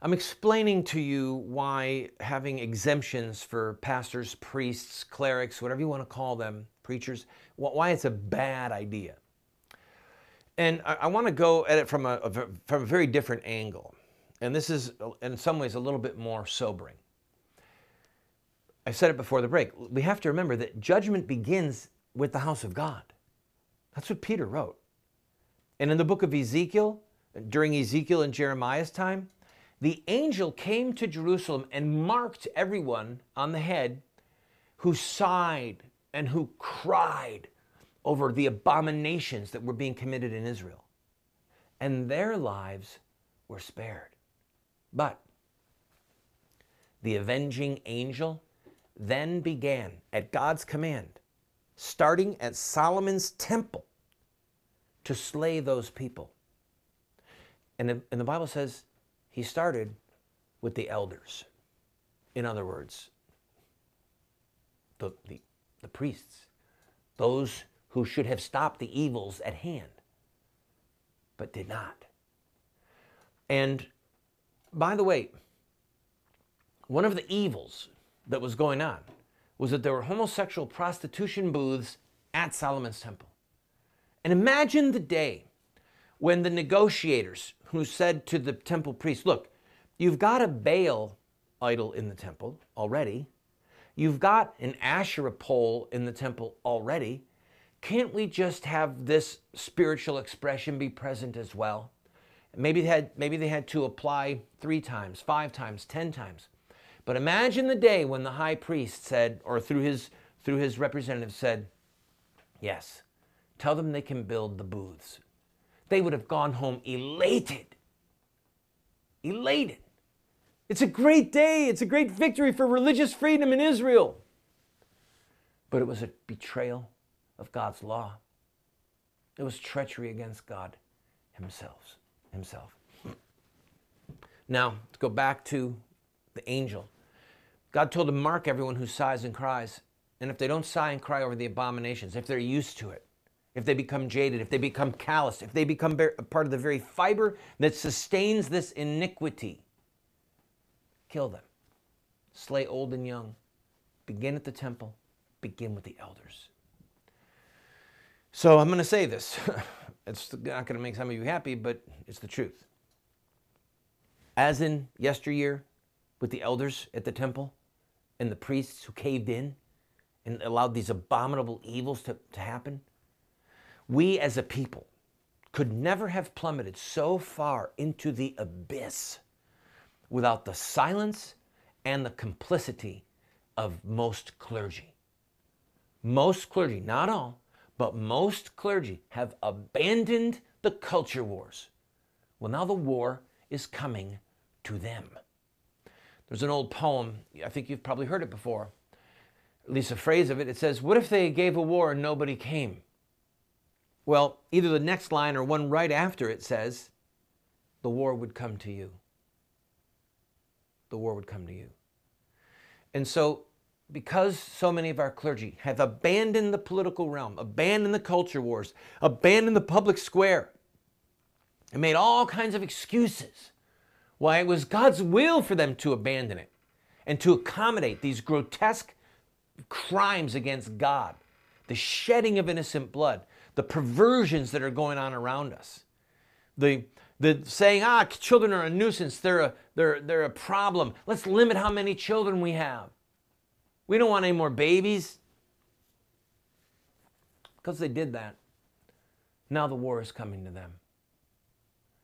I'm explaining to you why having exemptions for pastors, priests, clerics, whatever you want to call them, preachers, why it's a bad idea. And I want to go at it from a very different angle. And this is, in some ways, a little bit more sobering. I said it before the break. We have to remember that judgment begins with the house of God. That's what Peter wrote. And in the book of Ezekiel, during Ezekiel and Jeremiah's time, the angel came to Jerusalem and marked everyone on the head who sighed and who cried over the abominations that were being committed in Israel. And their lives were spared. But the avenging angel then began, at God's command, starting at Solomon's temple, to slay those people. And the Bible says he started with the elders. In other words, the priests, those who should have stopped the evils at hand, but did not. And by the way, one of the evils that was going on was that there were homosexual prostitution booths at Solomon's temple. And imagine the day when the negotiators who said to the temple priests, look, you've got a Baal idol in the temple already. You've got an Asherah pole in the temple already. Can't we just have this spiritual expression be present as well? Maybe they had to apply 3 times, 5 times, 10 times. But imagine the day when the high priest said, or through his representative said, yes, tell them they can build the booths. They would have gone home elated. Elated. It's a great day. It's a great victory for religious freedom in Israel. But it was a betrayal of God's law. It was treachery against God himself. Now, to go back to the angel. God told him to mark everyone who sighs and cries. And if they don't sigh and cry over the abominations, if they're used to it, if they become jaded, if they become calloused, if they become a part of the very fiber that sustains this iniquity, kill them. Slay old and young. Begin at the temple. Begin with the elders. So I'm going to say this. It's not going to make some of you happy, but it's the truth. As in yesteryear with the elders at the temple and the priests who caved in and allowed these abominable evils to happen, we as a people could never have plummeted so far into the abyss without the silence and the complicity of most clergy. Most clergy, not all, but most clergy have abandoned the culture wars. Well, now the war is coming to them. There's an old poem, I think you've probably heard it before, at least a phrase of it. It says, what if they gave a war and nobody came? Well, either the next line or one right after it says, the war would come to you. The war would come to you. And so, because so many of our clergy have abandoned the political realm, abandoned the culture wars, abandoned the public square, and made all kinds of excuses why it was God's will for them to abandon it and to accommodate these grotesque crimes against God, the shedding of innocent blood, the perversions that are going on around us, the saying, children are a nuisance, they're a problem. Let's limit how many children we have. We don't want any more babies. Because they did that, now the war is coming to them.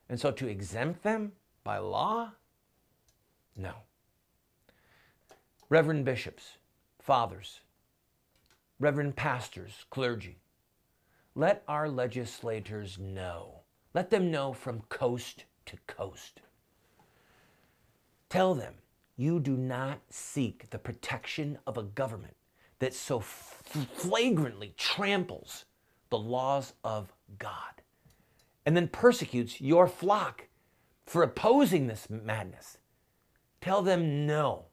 And so to exempt them by law? No. Reverend bishops, fathers, reverend pastors, clergy, let our legislators know. Let them know from coast to coast. Tell them you do not seek the protection of a government that so flagrantly tramples the laws of God and then persecutes your flock for opposing this madness. Tell them no.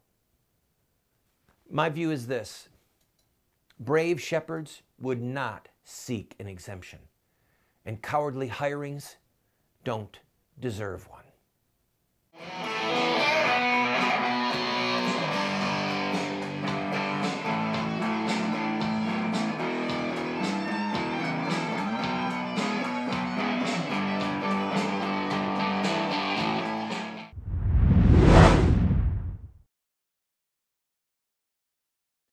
My view is this. Brave shepherds would not seek an exemption, and cowardly hirings don't deserve one.